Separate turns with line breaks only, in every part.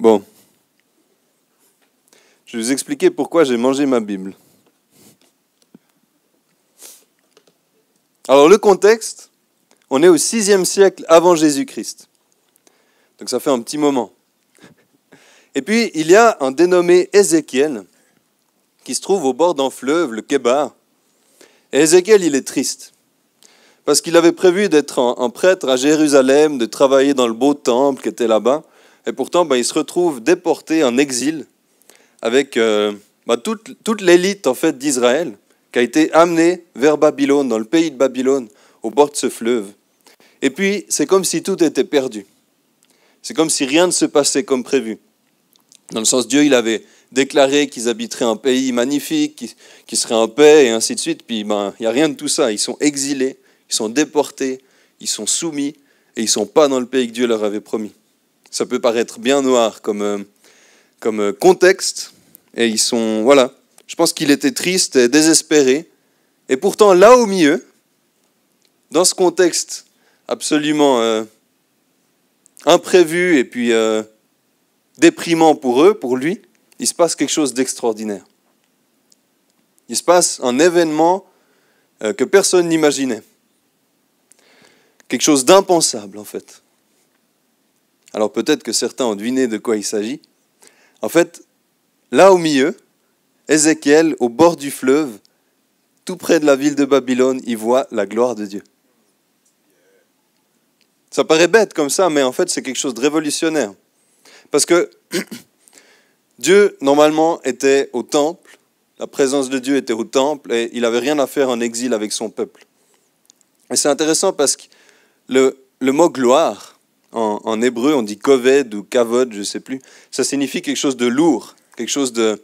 Bon, je vais vous expliquer pourquoi j'ai mangé ma Bible. Alors le contexte, on est au 6e siècle avant Jésus-Christ. Donc ça fait un petit moment. Et puis il y a un dénommé Ézéchiel qui se trouve au bord d'un fleuve, le Kébar. Et Ézéchiel, il est triste. Parce qu'il avait prévu d'être un prêtre à Jérusalem, de travailler dans le beau temple qui était là-bas. Et pourtant, il se retrouve déporté en exil avec toute l'élite en fait, d'Israël qui a été amenée vers Babylone, dans le pays de Babylone, au bord de ce fleuve. Et puis, c'est comme si tout était perdu. C'est comme si rien ne se passait comme prévu. Dans le sens, Dieu, il avait déclaré qu'ils habiteraient un pays magnifique, qui serait en paix, et ainsi de suite. Puis, il n'y a rien de tout ça. Ils sont exilés, ils sont déportés, ils sont soumis, et ils ne sont pas dans le pays que Dieu leur avait promis. Ça peut paraître bien noir comme contexte, et ils sont, voilà. Je pense qu'il était triste et désespéré. Et pourtant, là au milieu, dans ce contexte absolument imprévu et puis déprimant pour eux, pour lui, il se passe quelque chose d'extraordinaire. Il se passe un événement que personne n'imaginait. Quelque chose d'impensable, en fait. Alors peut-être que certains ont deviné de quoi il s'agit. En fait, là au milieu, Ézéchiel, au bord du fleuve, tout près de la ville de Babylone, il voit la gloire de Dieu. Ça paraît bête comme ça, mais en fait, c'est quelque chose de révolutionnaire. Parce que Dieu, normalement, était au temple, la présence de Dieu était au temple, et il n'avait rien à faire en exil avec son peuple. Et c'est intéressant parce que le mot gloire, en hébreu, on dit koved ou kavod, je ne sais plus, ça signifie quelque chose de lourd, quelque chose de...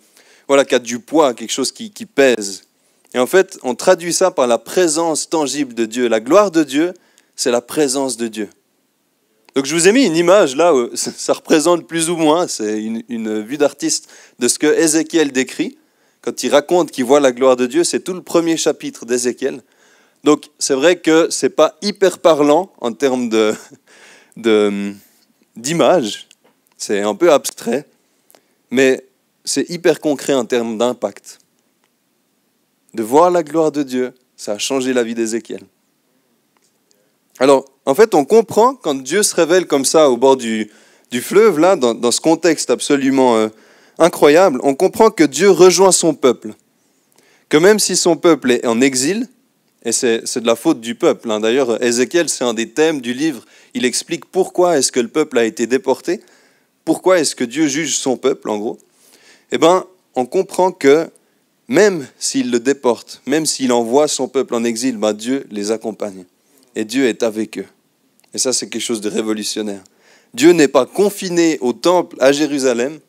Voilà, qui a du poids, quelque chose qui pèse. Et en fait, on traduit ça par la présence tangible de Dieu. La gloire de Dieu, c'est la présence de Dieu. Donc je vous ai mis une image là, où ça représente plus ou moins, c'est une vue d'artiste de ce que Ézéchiel décrit. Quand il raconte qu'il voit la gloire de Dieu, c'est tout le premier chapitre d'Ézéchiel. Donc c'est vrai que ce n'est pas hyper parlant en termes d'image, c'est un peu abstrait, mais c'est hyper concret en termes d'impact. De voir la gloire de Dieu, ça a changé la vie d'Ézéchiel. Alors, en fait, on comprend quand Dieu se révèle comme ça au bord du fleuve, là, dans ce contexte absolument incroyable, on comprend que Dieu rejoint son peuple. Que même si son peuple est en exil, et c'est de la faute du peuple. D'ailleurs, Ézéchiel, c'est un des thèmes du livre. Il explique pourquoi est-ce que le peuple a été déporté, pourquoi est-ce que Dieu juge son peuple, en gros. Eh bien, on comprend que même s'il le déporte, même s'il envoie son peuple en exil, Dieu les accompagne. Et Dieu est avec eux. Et ça, c'est quelque chose de révolutionnaire. Dieu n'est pas confiné au temple à Jérusalem,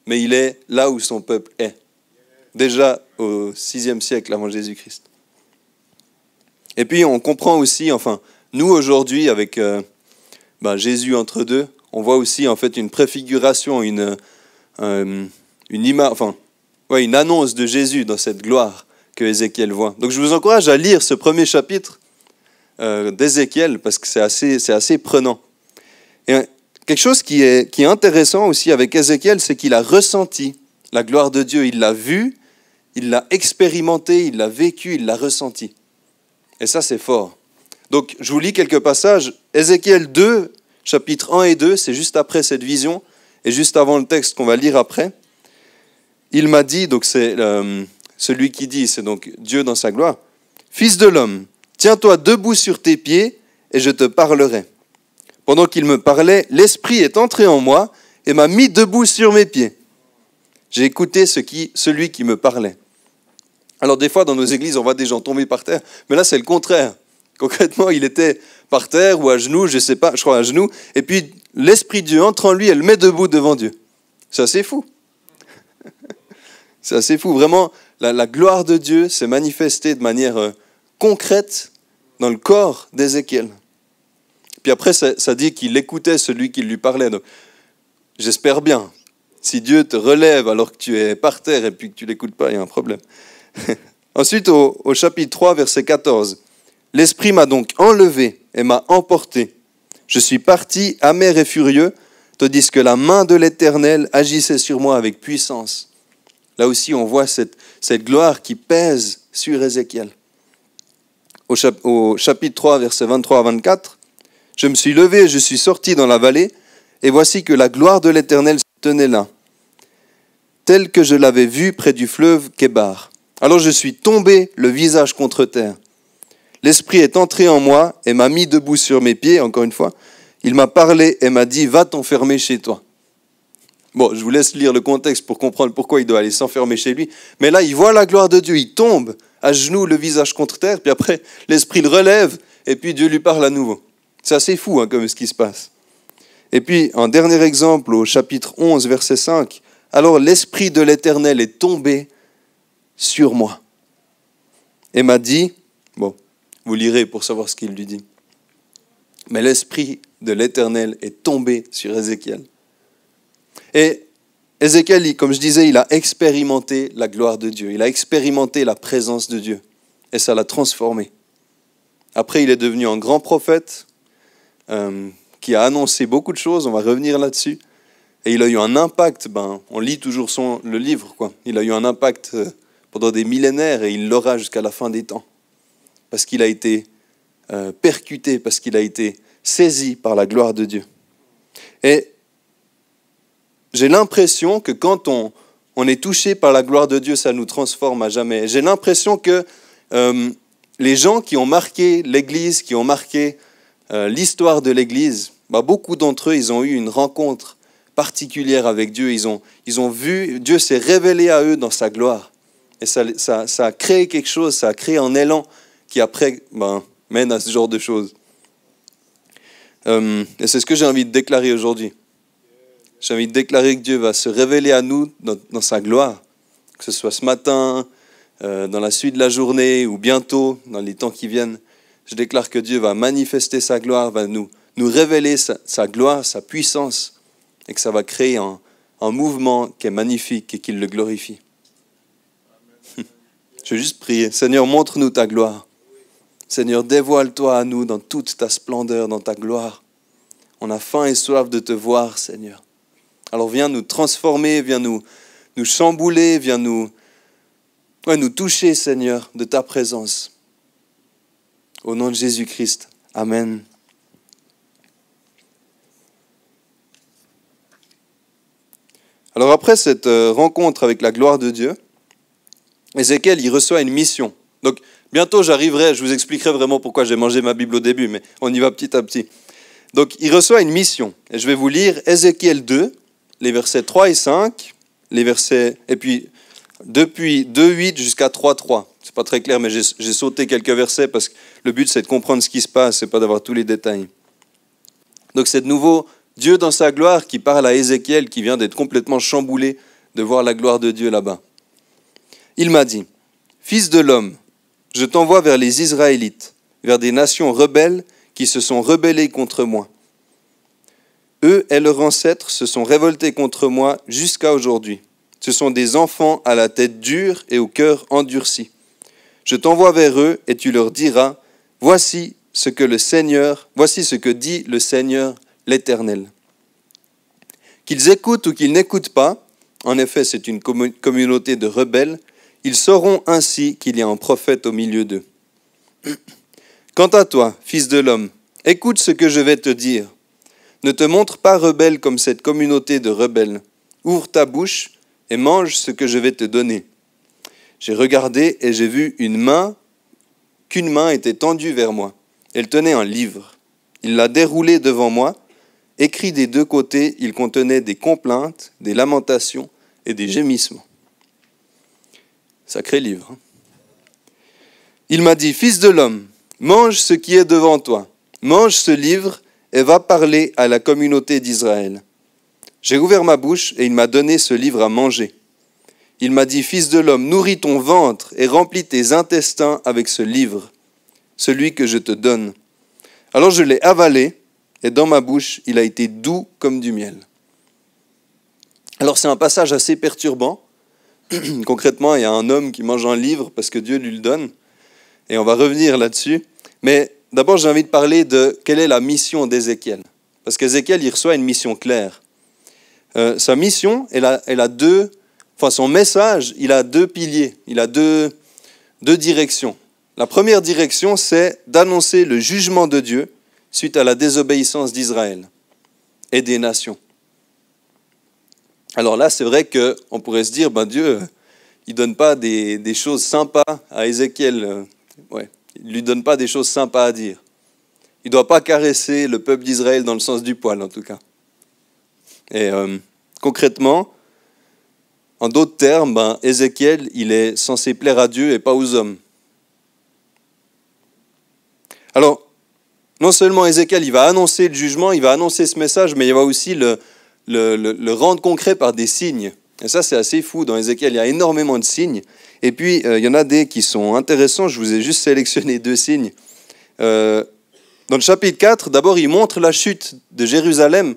mais il est là où son peuple est. Déjà au 6e siècle avant Jésus-Christ. Et puis, on comprend aussi, nous aujourd'hui, avec Jésus entre deux, on voit aussi en fait une préfiguration, une annonce de Jésus dans cette gloire que Ézéchiel voit. Donc je vous encourage à lire ce premier chapitre d'Ézéchiel parce que c'est assez prenant. Et quelque chose qui est intéressant aussi avec Ézéchiel, c'est qu'il a ressenti la gloire de Dieu. Il l'a vue, il l'a expérimenté, il l'a vécu, il l'a ressenti. Et ça, c'est fort. Donc je vous lis quelques passages. Ézéchiel 2, chapitres 1 et 2, c'est juste après cette vision et juste avant le texte qu'on va lire après. Il m'a dit, donc c'est celui qui dit, c'est donc Dieu dans sa gloire, « Fils de l'homme, tiens-toi debout sur tes pieds et je te parlerai. » Pendant qu'il me parlait, l'Esprit est entré en moi et m'a mis debout sur mes pieds. J'ai écouté celui qui me parlait. Alors des fois, dans nos églises, on voit des gens tomber par terre, mais là, c'est le contraire. Concrètement, il était par terre ou à genoux, je ne sais pas, je crois à genoux, et puis l'Esprit de Dieu entre en lui et le met debout devant Dieu. C'est assez fou. C'est assez fou. Vraiment, la gloire de Dieu s'est manifestée de manière concrète dans le corps d'Ézéchiel. Puis après, ça dit qu'il écoutait celui qui lui parlait. Donc, j'espère bien. Si Dieu te relève alors que tu es par terre et puis que tu ne l'écoutes pas, il y a un problème. Ensuite, au chapitre 3, verset 14. « L'Esprit m'a donc enlevé et m'a emporté. Je suis parti amer et furieux tandis que la main de l'Éternel agissait sur moi avec puissance. Là aussi, on voit cette gloire qui pèse sur Ézéchiel. Au chapitre 3, versets 23 à 24, « Je me suis levé et je suis sorti dans la vallée, et voici que la gloire de l'Éternel se tenait là, telle que je l'avais vue près du fleuve Kébar. Alors je suis tombé le visage contre terre. L'Esprit est entré en moi et m'a mis debout sur mes pieds, encore une fois. Il m'a parlé et m'a dit, va t'enfermer chez toi. » Bon, je vous laisse lire le contexte pour comprendre pourquoi il doit aller s'enfermer chez lui. Mais là, il voit la gloire de Dieu, il tombe à genoux, le visage contre terre, puis après, l'Esprit le relève, et puis Dieu lui parle à nouveau. C'est assez fou, comme ce qui se passe. Et puis, un dernier exemple, au chapitre 11, verset 5, « Alors l'Esprit de l'Éternel est tombé sur moi. Et m'a dit, bon, vous lirez pour savoir ce qu'il lui dit, mais l'Esprit de l'Éternel est tombé sur Ézéchiel. » Et Ézéchiel, comme je disais, il a expérimenté la gloire de Dieu. Il a expérimenté la présence de Dieu. Et ça l'a transformé. Après, il est devenu un grand prophète qui a annoncé beaucoup de choses. On va revenir là-dessus. Et il a eu un impact. On lit toujours le livre, quoi. Il a eu un impact pendant des millénaires et il l'aura jusqu'à la fin des temps. Parce qu'il a été percuté, parce qu'il a été saisi par la gloire de Dieu. Et j'ai l'impression que quand on est touché par la gloire de Dieu, ça nous transforme à jamais. J'ai l'impression que les gens qui ont marqué l'Église, qui ont marqué l'histoire de l'Église, beaucoup d'entre eux, ils ont eu une rencontre particulière avec Dieu. Ils ont vu, Dieu s'est révélé à eux dans sa gloire. Et ça a créé quelque chose, ça a créé un élan qui après mène à ce genre de choses. Et c'est ce que j'ai envie de déclarer aujourd'hui. J'ai envie de déclarer que Dieu va se révéler à nous dans sa gloire, que ce soit ce matin, dans la suite de la journée ou bientôt, dans les temps qui viennent. Je déclare que Dieu va manifester sa gloire, va nous révéler sa gloire, sa puissance, et que ça va créer un mouvement qui est magnifique et qui le glorifie. Je vais juste prier. Seigneur, montre-nous ta gloire. Seigneur, dévoile-toi à nous dans toute ta splendeur, dans ta gloire. On a faim et soif de te voir, Seigneur. Alors viens nous transformer, viens nous chambouler, viens nous toucher, Seigneur, de ta présence. Au nom de Jésus-Christ. Amen. Alors après cette rencontre avec la gloire de Dieu, Ézéchiel, il reçoit une mission. Donc bientôt j'arriverai, je vous expliquerai vraiment pourquoi j'ai mangé ma Bible au début, mais on y va petit à petit. Donc il reçoit une mission. Et je vais vous lire Ézéchiel 2, les versets 3 et 5, et puis depuis 2.8 jusqu'à 3.3. C'est pas très clair, mais j'ai sauté quelques versets parce que le but c'est de comprendre ce qui se passe, c'est pas d'avoir tous les détails. Donc c'est de nouveau Dieu dans sa gloire qui parle à Ézéchiel qui vient d'être complètement chamboulé de voir la gloire de Dieu là-bas. Il m'a dit, « Fils de l'homme, je t'envoie vers les Israélites, vers des nations rebelles qui se sont rebellées contre moi. Eux et leurs ancêtres se sont révoltés contre moi jusqu'à aujourd'hui. Ce sont des enfants à la tête dure et au cœur endurci. Je t'envoie vers eux et tu leur diras, voici ce que dit le Seigneur l'Éternel. Qu'ils écoutent ou qu'ils n'écoutent pas, en effet c'est une communauté de rebelles, ils sauront ainsi qu'il y a un prophète au milieu d'eux. Quant à toi, fils de l'homme, écoute ce que je vais te dire. Ne te montre pas rebelle comme cette communauté de rebelles. Ouvre ta bouche et mange ce que je vais te donner. J'ai regardé et j'ai vu qu'une main était tendue vers moi. Elle tenait un livre. Il l'a déroulé devant moi. Écrit des deux côtés, il contenait des complaintes, des lamentations et des gémissements. Sacré livre. Hein. Il m'a dit, fils de l'homme, mange ce qui est devant toi. Mange ce livre et va parler à la communauté d'Israël. J'ai ouvert ma bouche et il m'a donné ce livre à manger. Il m'a dit, fils de l'homme, nourris ton ventre et remplis tes intestins avec ce livre, celui que je te donne. Alors je l'ai avalé et dans ma bouche, il a été doux comme du miel. Alors c'est un passage assez perturbant. Concrètement, il y a un homme qui mange un livre parce que Dieu lui le donne. Et on va revenir là-dessus. Mais d'abord, j'ai envie de parler de quelle est la mission d'Ézéchiel. Parce qu'Ézéchiel, il reçoit une mission claire. sa mission, son message, il a deux piliers, il a deux directions. La première direction, c'est d'annoncer le jugement de Dieu suite à la désobéissance d'Israël et des nations. Alors là, c'est vrai qu'on pourrait se dire, Dieu, il ne donne pas des choses sympas à Ézéchiel. Il ne lui donne pas des choses sympas à dire. Il ne doit pas caresser le peuple d'Israël dans le sens du poil, en tout cas. Et concrètement, en d'autres termes, Ézéchiel, il est censé plaire à Dieu et pas aux hommes. Alors, non seulement Ézéchiel, il va annoncer le jugement, il va annoncer ce message, mais il va aussi le rendre concret par des signes. Et ça, c'est assez fou. Dans Ézéchiel, il y a énormément de signes. Et puis, il y en a des qui sont intéressants. Je vous ai juste sélectionné 2 signes. Dans le chapitre 4, d'abord, il montre la chute de Jérusalem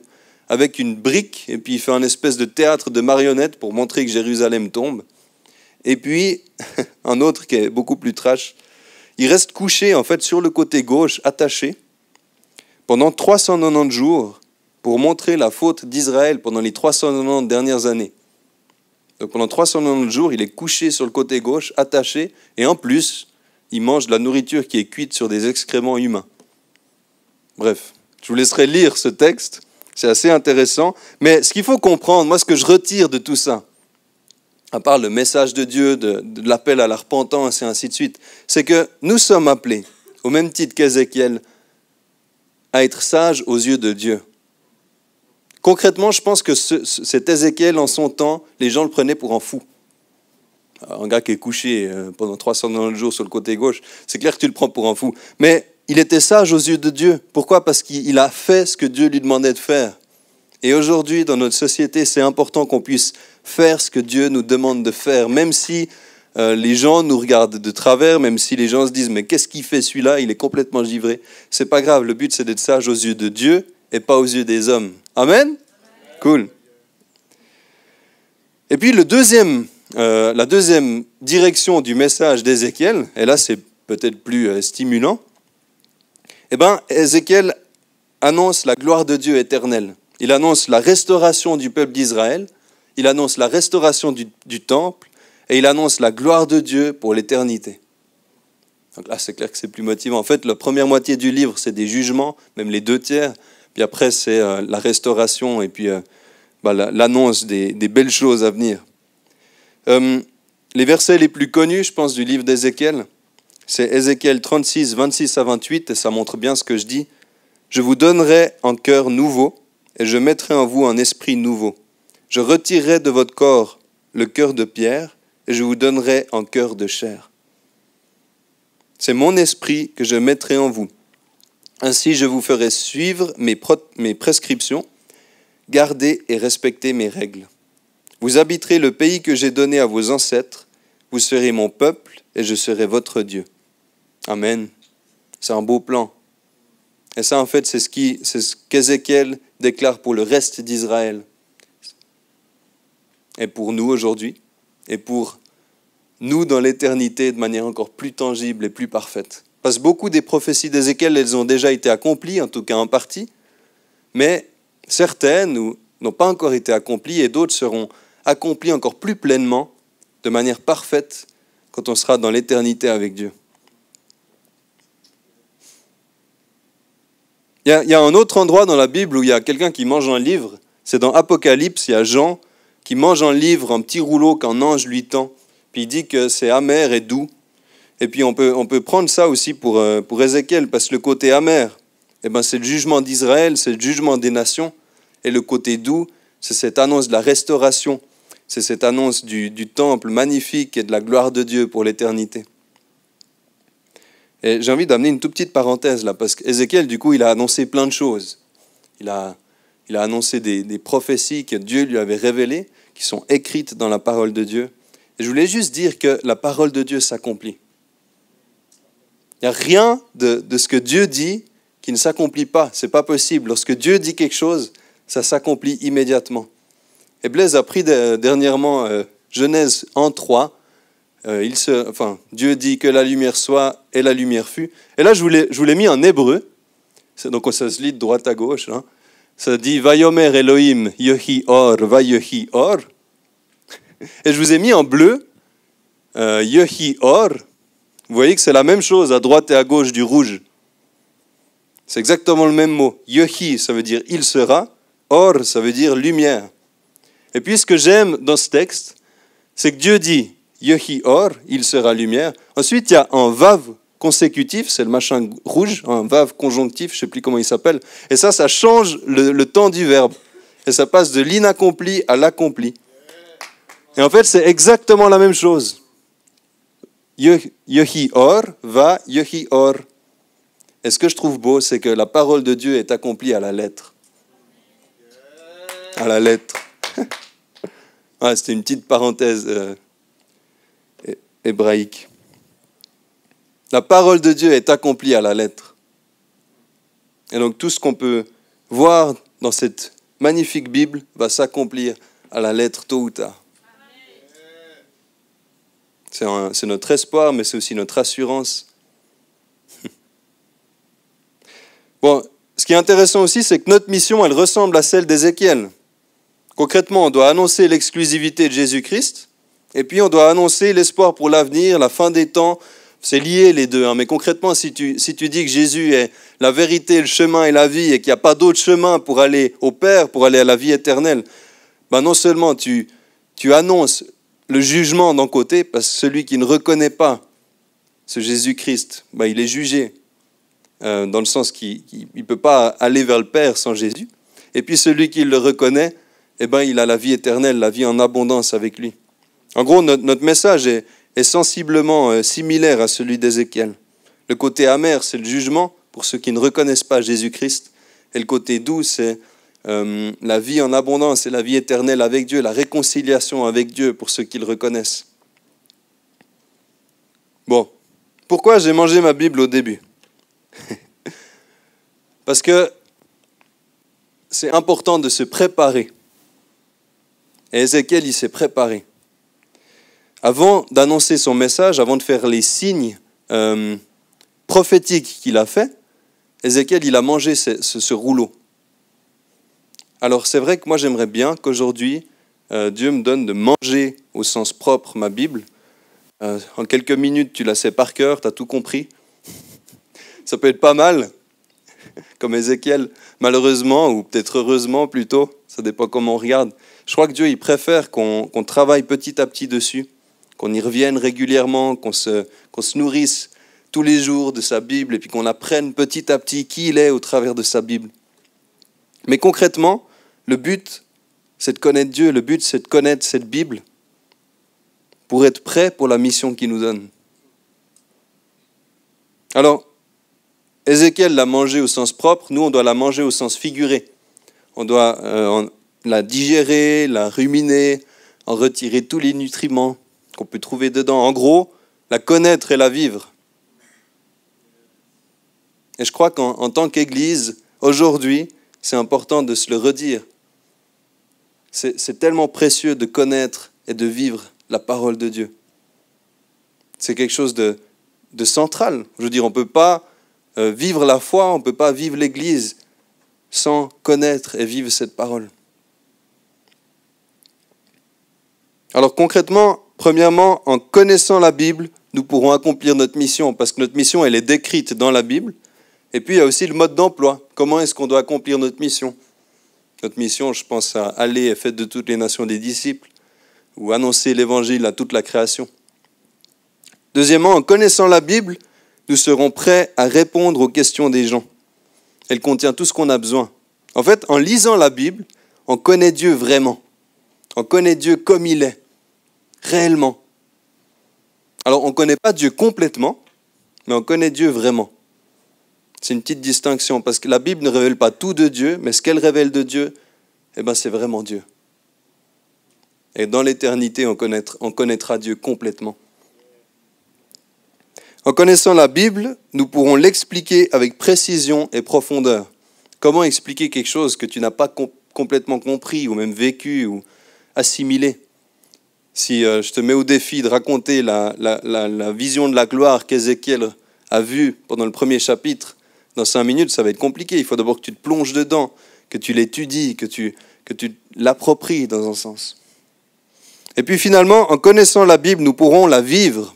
avec une brique, et puis il fait un espèce de théâtre de marionnettes pour montrer que Jérusalem tombe. Et puis, un autre qui est beaucoup plus trash, il reste couché, en fait, sur le côté gauche, attaché, pendant 390 jours, pour montrer la faute d'Israël pendant les 390 dernières années. Donc pendant 390 jours, il est couché sur le côté gauche, attaché, et en plus, il mange de la nourriture qui est cuite sur des excréments humains. Bref, je vous laisserai lire ce texte, c'est assez intéressant. Mais ce qu'il faut comprendre, moi ce que je retire de tout ça, à part le message de Dieu, de l'appel à la repentance et ainsi de suite, c'est que nous sommes appelés, au même titre qu'Ézéchiel, à être sages aux yeux de Dieu. Concrètement, je pense que cet Ézéchiel, en son temps, les gens le prenaient pour un fou. Un gars qui est couché pendant 390 jours sur le côté gauche, c'est clair que tu le prends pour un fou. Mais il était sage aux yeux de Dieu. Pourquoi ? Parce qu'il a fait ce que Dieu lui demandait de faire. Et aujourd'hui, dans notre société, c'est important qu'on puisse faire ce que Dieu nous demande de faire, même si les gens nous regardent de travers, même si les gens se disent « mais qu'est-ce qu'il fait celui-là ? Il est complètement givré. » C'est pas grave, le but c'est d'être sage aux yeux de Dieu et pas aux yeux des hommes. Amen ? Cool. Et puis la deuxième direction du message d'Ézéchiel, et là c'est peut-être plus stimulant, Ézéchiel annonce la gloire de Dieu éternelle. Il annonce la restauration du peuple d'Israël, il annonce la restauration du temple, et il annonce la gloire de Dieu pour l'éternité. Donc là, c'est clair que c'est plus motivant. En fait, la première moitié du livre, c'est des jugements, même les 2 tiers. Puis après, c'est la restauration et puis l'annonce des belles choses à venir. Les versets les plus connus, je pense, du livre d'Ézéchiel, c'est Ézéchiel 36, 26 à 28, et ça montre bien ce que je dis. « Je vous donnerai un cœur nouveau, et je mettrai en vous un esprit nouveau. Je retirerai de votre corps le cœur de pierre, et je vous donnerai un cœur de chair. C'est mon esprit que je mettrai en vous. Ainsi, je vous ferai suivre mes prescriptions, garder et respecter mes règles. Vous habiterez le pays que j'ai donné à vos ancêtres, vous serez mon peuple et je serai votre Dieu. » Amen. C'est un beau plan. Et ça, en fait, c'est ce qu'Ézéchiel déclare pour le reste d'Israël. Et pour nous aujourd'hui, et pour nous dans l'éternité de manière encore plus tangible et plus parfaite. Parce que beaucoup des prophéties d'Ézéchiel, elles ont déjà été accomplies, en tout cas en partie, mais certaines n'ont pas encore été accomplies et d'autres seront accomplies encore plus pleinement, de manière parfaite, quand on sera dans l'éternité avec Dieu. Il y a un autre endroit dans la Bible où il y a quelqu'un qui mange un livre, c'est dans Apocalypse, il y a Jean qui mange un livre, un petit rouleau qu'un ange lui tend, puis il dit que c'est amer et doux. Et puis on peut prendre ça aussi pour Ézéchiel, parce que le côté amer, c'est le jugement d'Israël, c'est le jugement des nations, et le côté doux, c'est cette annonce de la restauration, c'est cette annonce du temple magnifique et de la gloire de Dieu pour l'éternité. Et j'ai envie d'amener une toute petite parenthèse là, parce qu'Ézéchiel, du coup, il a annoncé plein de choses. Il a annoncé des prophéties que Dieu lui avait révélées, qui sont écrites dans la parole de Dieu. Et je voulais juste dire que la parole de Dieu s'accomplit. Il n'y a rien de ce que Dieu dit qui ne s'accomplit pas. Ce n'est pas possible. Lorsque Dieu dit quelque chose, ça s'accomplit immédiatement. Et Blaise a pris dernièrement Genèse 1:3. Dieu dit que la lumière soit et la lumière fut. Et là, je vous l'ai mis en hébreu. Donc ça se lit de droite à gauche. Hein. Ça dit Vayomer Elohim Yehi Or Va Yehi Or. Et je vous ai mis en bleu Yehi Or. Vous voyez que c'est la même chose à droite et à gauche du rouge. C'est exactement le même mot. Yehi, ça veut dire il sera. Or, ça veut dire lumière. Et puis ce que j'aime dans ce texte, c'est que Dieu dit Yehi Or, il sera lumière. Ensuite, il y a un vav consécutif, c'est le machin rouge, un vav conjonctif, je ne sais plus comment il s'appelle. Et ça change le temps du verbe. Et ça passe de l'inaccompli à l'accompli. Et en fait, c'est exactement la même chose. Yehi Or va Yehi Or. Et ce que je trouve beau, c'est que la parole de Dieu est accomplie à la lettre. À la lettre. Ah, c'était une petite parenthèse hébraïque. La parole de Dieu est accomplie à la lettre. Et donc tout ce qu'on peut voir dans cette magnifique Bible va s'accomplir à la lettre tôt ou tard. C'est notre espoir, mais c'est aussi notre assurance. Bon, ce qui est intéressant aussi, c'est que notre mission, elle ressemble à celle d'Ézéchiel. Concrètement, on doit annoncer l'exclusivité de Jésus-Christ, et puis on doit annoncer l'espoir pour l'avenir, la fin des temps. C'est lié les deux, hein. Mais concrètement, si tu dis que Jésus est la vérité, le chemin et la vie, et qu'il n'y a pas d'autre chemin pour aller au Père, pour aller à la vie éternelle, ben non seulement tu annonces le jugement d'un côté, parce que celui qui ne reconnaît pas ce Jésus-Christ, ben il est jugé, dans le sens qu'il ne peut pas aller vers le Père sans Jésus. Et puis celui qui le reconnaît, eh ben, il a la vie éternelle, la vie en abondance avec lui. En gros, notre message est sensiblement similaire à celui d'Ézéchiel. Le côté amer, c'est le jugement pour ceux qui ne reconnaissent pas Jésus-Christ. Et le côté doux, c'est la vie en abondance et la vie éternelle avec Dieu, la réconciliation avec Dieu pour ceux qui le reconnaissent. Bon, pourquoi j'ai mangé ma Bible au début ? Parce que c'est important de se préparer. Et Ézéchiel, il s'est préparé. Avant d'annoncer son message, avant de faire les signes prophétiques qu'il a fait, Ézéchiel, il a mangé ce rouleau. Alors c'est vrai que moi j'aimerais bien qu'aujourd'hui, Dieu me donne de manger au sens propre ma Bible. En quelques minutes, tu la sais par cœur, tu as tout compris. Ça peut être pas mal, comme Ézéchiel, malheureusement, ou peut-être heureusement plutôt, ça dépend comment on regarde. Je crois que Dieu, il préfère qu'on travaille petit à petit dessus, qu'on y revienne régulièrement, qu'on se nourrisse tous les jours de sa Bible, et puis qu'on apprenne petit à petit qui il est au travers de sa Bible. Mais concrètement, le but, c'est de connaître Dieu, le but, c'est de connaître cette Bible pour être prêt pour la mission qu'il nous donne. Alors, Ézéchiel l'a mangé au sens propre, nous on doit la manger au sens figuré. On doit la digérer, la ruminer, en retirer tous les nutriments qu'on peut trouver dedans. En gros, la connaître et la vivre. Et je crois qu'en tant qu'Église, aujourd'hui, c'est important de se le redire. C'est tellement précieux de connaître et de vivre la parole de Dieu. C'est quelque chose de central. Je veux dire, on ne peut pas vivre la foi, on ne peut pas vivre l'Église sans connaître et vivre cette parole. Alors concrètement, premièrement, en connaissant la Bible, nous pourrons accomplir notre mission, parce que notre mission, elle est décrite dans la Bible. Et puis, il y a aussi le mode d'emploi. Comment est-ce qu'on doit accomplir notre mission ? Notre mission, je pense à aller et faire de toutes les nations des disciples, ou annoncer l'Évangile à toute la création. Deuxièmement, en connaissant la Bible, nous serons prêts à répondre aux questions des gens. Elle contient tout ce qu'on a besoin. En fait, en lisant la Bible, on connaît Dieu vraiment. On connaît Dieu comme il est, réellement. Alors, on ne connaît pas Dieu complètement, mais on connaît Dieu vraiment. C'est une petite distinction, parce que la Bible ne révèle pas tout de Dieu, mais ce qu'elle révèle de Dieu, eh ben, c'est vraiment Dieu. Et dans l'éternité, on connaîtra Dieu complètement. En connaissant la Bible, nous pourrons l'expliquer avec précision et profondeur. Comment expliquer quelque chose que tu n'as pas complètement compris, ou même vécu, ou assimilé ? Si je te mets au défi de raconter la vision de la gloire qu'Ézéchiel a vue pendant le premier chapitre, dans 5 minutes, ça va être compliqué. Il faut d'abord que tu te plonges dedans, tu l'étudies, que tu l'appropries dans un sens. Et puis finalement, en connaissant la Bible, nous pourrons la vivre.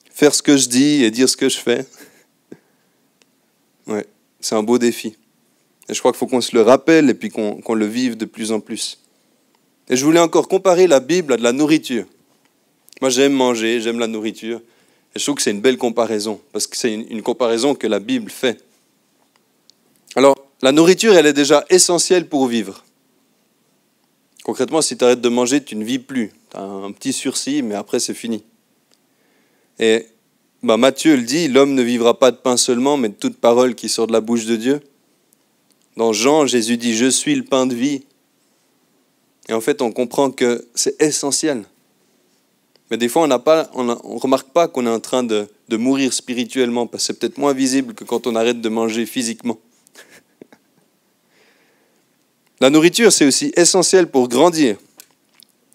Faire ce que je dis et dire ce que je fais. Ouais, c'est un beau défi. Et je crois qu'il faut qu'on se le rappelle et puis qu'on le vive de plus en plus. Et je voulais encore comparer la Bible à de la nourriture. Moi, j'aime manger, j'aime la nourriture. Et je trouve que c'est une belle comparaison, parce que c'est une comparaison que la Bible fait. Alors, la nourriture, elle est déjà essentielle pour vivre. Concrètement, si tu arrêtes de manger, tu ne vis plus. Tu as un petit sursis, mais après, c'est fini. Et Matthieu le dit, l'homme ne vivra pas de pain seulement, mais de toute parole qui sort de la bouche de Dieu. Dans Jean, Jésus dit, je suis le pain de vie. Et en fait, on comprend que c'est essentiel. Mais des fois, on ne remarque pas qu'on est en train de mourir spirituellement, parce que c'est peut-être moins visible que quand on arrête de manger physiquement. La nourriture, c'est aussi essentiel pour grandir.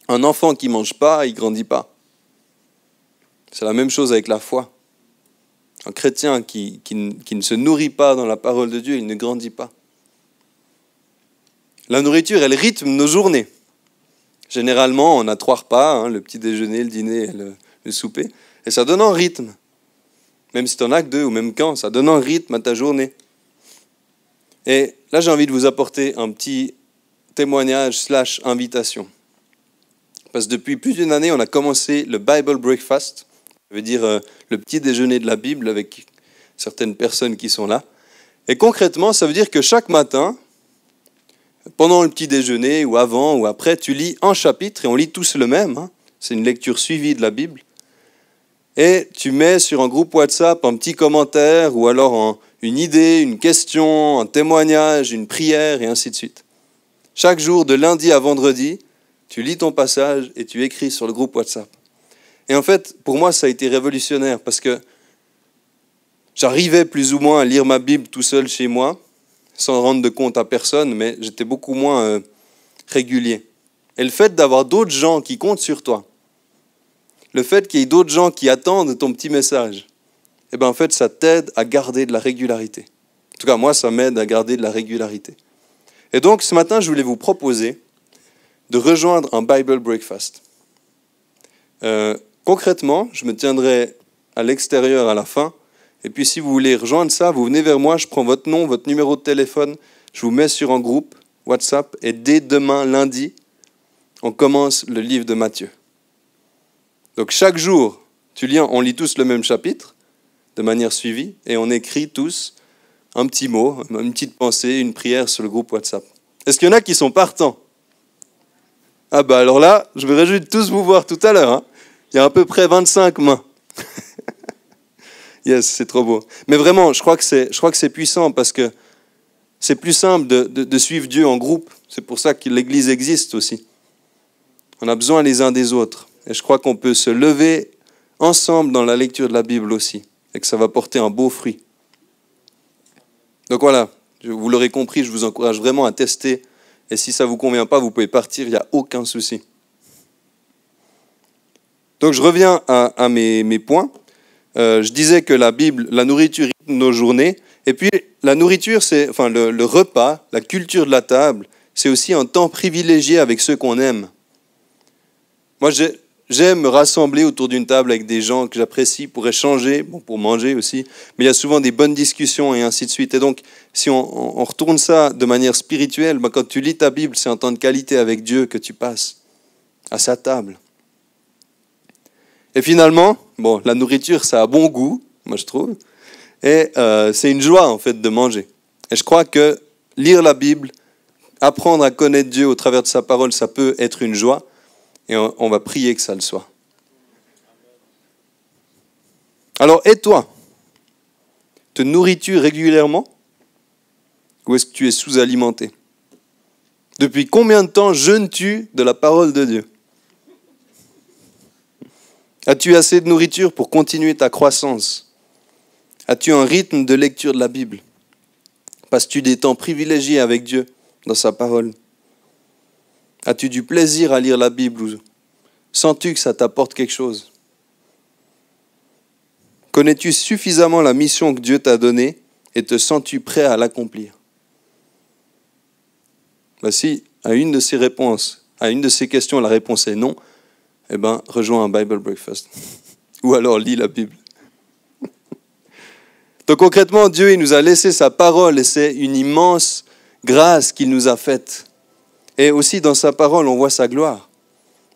Un enfant qui ne mange pas, il ne grandit pas. C'est la même chose avec la foi. Un chrétien qui ne se nourrit pas dans la parole de Dieu, il ne grandit pas. La nourriture, elle rythme nos journées. Généralement, on a 3 repas, le petit déjeuner, le dîner et le souper. Et ça donne un rythme. Même si tu n'en as que 2 ou même qu'un, ça donne un rythme à ta journée. Et là, j'ai envie de vous apporter un petit témoignage / invitation. Parce que depuis plus d'une année, on a commencé le Bible Breakfast. Ça veut dire le petit déjeuner de la Bible avec certaines personnes qui sont là. Et concrètement, ça veut dire que chaque matin, pendant le petit déjeuner ou avant ou après, tu lis un chapitre et on lit tous le même. C'est une lecture suivie de la Bible. Et tu mets sur un groupe WhatsApp un petit commentaire ou alors une idée, une question, un témoignage, une prière et ainsi de suite. Chaque jour, de lundi à vendredi, tu lis ton passage et tu écris sur le groupe WhatsApp. Et en fait, pour moi, ça a été révolutionnaire parce que j'arrivais plus ou moins à lire ma Bible tout seul chez moi, sans rendre de compte à personne, mais j'étais beaucoup moins régulier. Et le fait d'avoir d'autres gens qui comptent sur toi, le fait qu'il y ait d'autres gens qui attendent ton petit message, eh ben en fait, ça t'aide à garder de la régularité. En tout cas, moi, ça m'aide à garder de la régularité. Et donc, ce matin, je voulais vous proposer de rejoindre un Bible Breakfast. Concrètement, je me tiendrai à l'extérieur à la fin. Et puis, si vous voulez rejoindre ça, vous venez vers moi, je prends votre nom, votre numéro de téléphone, je vous mets sur un groupe WhatsApp. Et dès demain, lundi, on commence le livre de Matthieu. Donc, chaque jour, on lit tous le même chapitre, de manière suivie, et on écrit tous un petit mot, une petite pensée, une prière sur le groupe WhatsApp. Est-ce qu'il y en a qui sont partants ? Ah bah alors là, je me réjouis de tous vous voir tout à l'heure. Il y a à peu près 25 mains. Yes, c'est trop beau. Mais vraiment, je crois que c'est puissant parce que c'est plus simple de suivre Dieu en groupe. C'est pour ça que l'Église existe aussi. On a besoin les uns des autres. Et je crois qu'on peut se lever ensemble dans la lecture de la Bible aussi. Et que ça va porter un beau fruit. Donc voilà, vous l'aurez compris, je vous encourage vraiment à tester. Et si ça ne vous convient pas, vous pouvez partir, il n'y a aucun souci. Donc je reviens à mes points. Je disais que la Bible, la nourriture rythme nos journées. Et puis la nourriture, le repas, la culture de la table, c'est aussi un temps privilégié avec ceux qu'on aime. Moi, j'aime me rassembler autour d'une table avec des gens que j'apprécie pour échanger, pour manger aussi. Mais il y a souvent des bonnes discussions et ainsi de suite. Et donc, si on retourne ça de manière spirituelle, quand tu lis ta Bible, c'est un temps de qualité avec Dieu que tu passes à sa table. Et finalement, la nourriture, ça a bon goût, moi je trouve. Et c'est une joie, en fait, de manger. Et je crois que lire la Bible, apprendre à connaître Dieu au travers de sa parole, ça peut être une joie. Et on va prier que ça le soit. Alors, et toi ? Te nourris-tu régulièrement ? Ou est-ce que tu es sous-alimenté ? Depuis combien de temps jeûnes-tu de la parole de Dieu ? As-tu assez de nourriture pour continuer ta croissance ? As-tu un rythme de lecture de la Bible ? Passes-tu des temps privilégiés avec Dieu dans sa parole ? As-tu du plaisir à lire la Bible ou sens-tu que ça t'apporte quelque chose ? Connais-tu suffisamment la mission que Dieu t'a donnée et te sens-tu prêt à l'accomplir ? Si à une de ces réponses, à une de ces questions, la réponse est non, eh bien, rejoins un Bible Breakfast. Ou alors lis la Bible. Donc concrètement, Dieu il nous a laissé sa parole et c'est une immense grâce qu'il nous a faite. Et aussi dans sa parole, on voit sa gloire.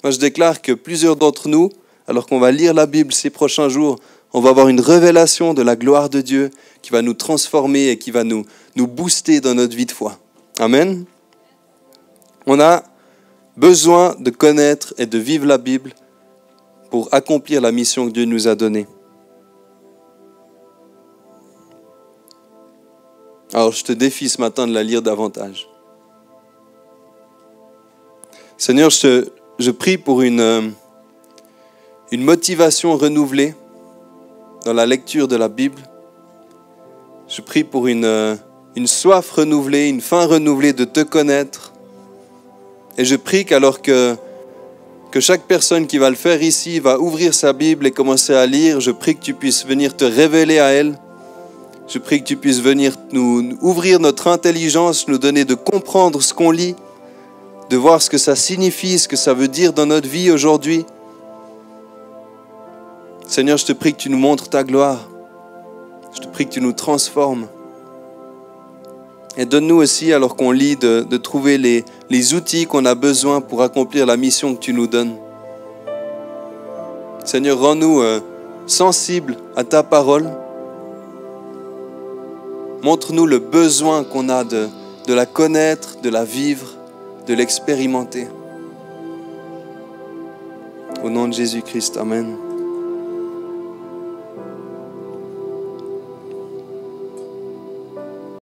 Moi, je déclare que plusieurs d'entre nous, alors qu'on va lire la Bible ces prochains jours, on va avoir une révélation de la gloire de Dieu qui va nous transformer et qui va nous booster dans notre vie de foi. Amen. On a besoin de connaître et de vivre la Bible pour accomplir la mission que Dieu nous a donnée. Alors, je te défie ce matin de la lire davantage. Seigneur, je prie pour une motivation renouvelée dans la lecture de la Bible. Je prie pour une soif renouvelée, une faim renouvelée de te connaître. Et je prie qu'alors que chaque personne qui va le faire ici va ouvrir sa Bible et commencer à lire, je prie que tu puisses venir te révéler à elle. Je prie que tu puisses venir nous ouvrir notre intelligence, nous donner de comprendre ce qu'on lit, de voir ce que ça signifie, ce que ça veut dire dans notre vie aujourd'hui. Seigneur, je te prie que tu nous montres ta gloire. Je te prie que tu nous transformes. Et donne-nous aussi, alors qu'on lit, de trouver les outils qu'on a besoin pour accomplir la mission que tu nous donnes. Seigneur, rends-nous sensibles à ta parole. Montre-nous le besoin qu'on a de la connaître, de la vivre, de l'expérimenter. Au nom de Jésus-Christ, amen.